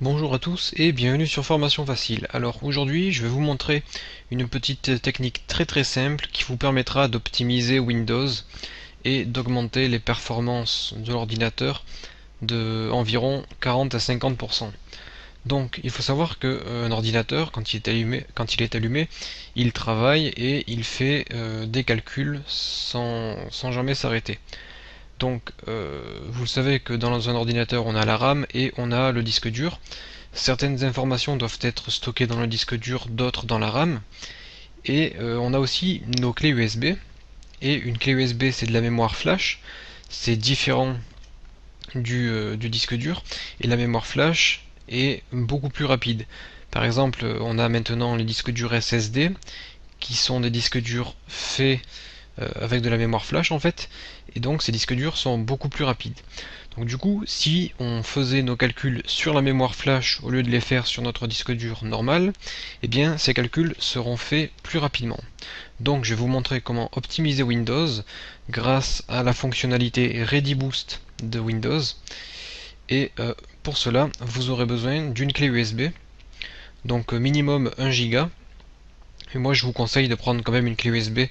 Bonjour à tous et bienvenue sur Formation Facile. Alors aujourd'hui je vais vous montrer une petite technique très simple qui vous permettra d'optimiser Windows et d'augmenter les performances de l'ordinateur de environ 40 à 50%. Donc il faut savoir qu'un ordinateur quand il est allumé, il travaille et il fait des calculs sans jamais s'arrêter. Donc vous savez que dans un ordinateur on a la RAM et on a le disque dur. Certaines informations doivent être stockées dans le disque dur, d'autres dans la RAM. Et on a aussi nos clés USB. Et une clé USB c'est de la mémoire flash. C'est différent du disque dur. Et la mémoire flash est beaucoup plus rapide. Par exemple, on a maintenant les disques durs SSD qui sont des disques durs faits avec de la mémoire flash en fait, et donc ces disques durs sont beaucoup plus rapides. Donc du coup, si on faisait nos calculs sur la mémoire flash au lieu de les faire sur notre disque dur normal, eh bien ces calculs seront faits plus rapidement. Donc je vais vous montrer comment optimiser Windows grâce à la fonctionnalité ReadyBoost de Windows. Et pour cela, vous aurez besoin d'une clé USB, donc minimum 1 Go. Et moi je vous conseille de prendre quand même une clé USB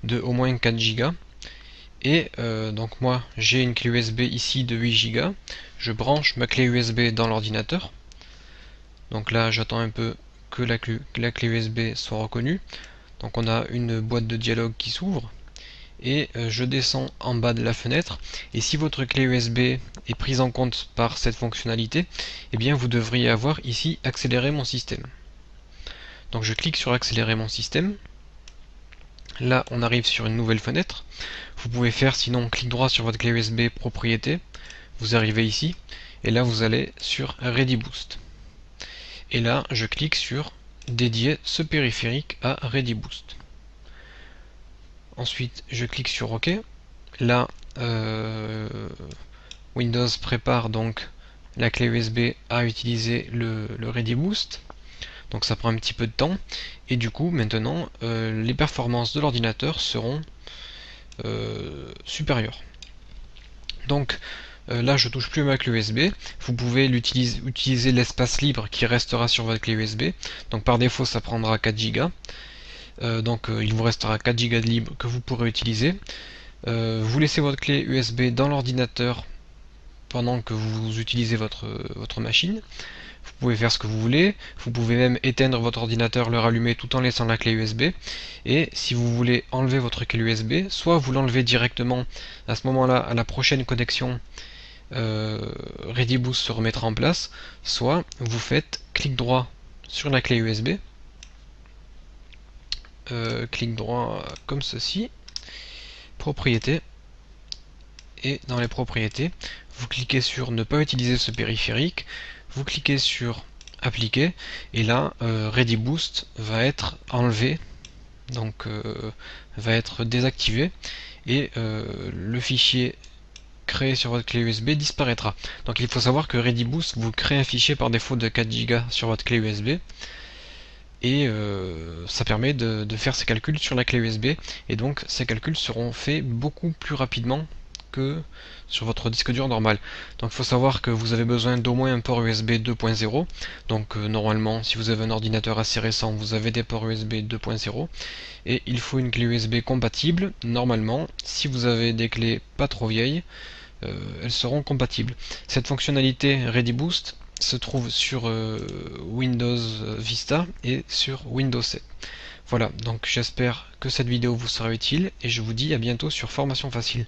de au moins 4 Go. Et donc moi j'ai une clé USB ici de 8 Go. Je branche ma clé USB dans l'ordinateur. Donc là j'attends un peu que la clé USB soit reconnue. Donc on a une boîte de dialogue qui s'ouvre. Et je descends en bas de la fenêtre. Et si votre clé USB est prise en compte par cette fonctionnalité, eh bien vous devriez avoir ici accélérer mon système. Donc je clique sur accélérer mon système. Là on arrive sur une nouvelle fenêtre. Vous pouvez faire sinon clic droit sur votre clé USB propriété, vous arrivez ici, et là vous allez sur ReadyBoost. Et là je clique sur dédier ce périphérique à ReadyBoost. Ensuite je clique sur OK. Là Windows prépare donc la clé USB à utiliser le ReadyBoost. Donc ça prend un petit peu de temps. Et du coup maintenant les performances de l'ordinateur seront supérieures. Donc là je touche plus à ma clé USB. Vous pouvez utiliser l'espace libre qui restera sur votre clé USB. Donc par défaut ça prendra 4 Go. Donc il vous restera 4 Go de libre que vous pourrez utiliser. Vous laissez votre clé USB dans l'ordinateur pendant que vous utilisez votre machine. Vous pouvez faire ce que vous voulez, vous pouvez même éteindre votre ordinateur, le rallumer tout en laissant la clé USB. Et si vous voulez enlever votre clé USB, soit vous l'enlevez directement à ce moment-là, à la prochaine connexion, ReadyBoost se remettra en place, soit vous faites clic droit sur la clé USB, clic droit comme ceci, propriétés, et dans les propriétés, vous cliquez sur ne pas utiliser ce périphérique, vous cliquez sur appliquer, et là ReadyBoost va être enlevé, donc va être désactivé, et le fichier créé sur votre clé USB disparaîtra. Donc il faut savoir que ReadyBoost vous crée un fichier par défaut de 4 Go sur votre clé USB, et ça permet de faire ces calculs sur la clé USB, et donc ces calculs seront faits beaucoup plus rapidement que sur votre disque dur normal. Donc il faut savoir que vous avez besoin d'au moins un port USB 2.0. Donc normalement si vous avez un ordinateur assez récent vous avez des ports USB 2.0 et il faut une clé USB compatible. Normalement si vous avez des clés pas trop vieilles, elles seront compatibles. Cette fonctionnalité ReadyBoost se trouve sur Windows Vista et sur Windows 7. Voilà, donc j'espère que cette vidéo vous sera utile et je vous dis à bientôt sur Formation Facile.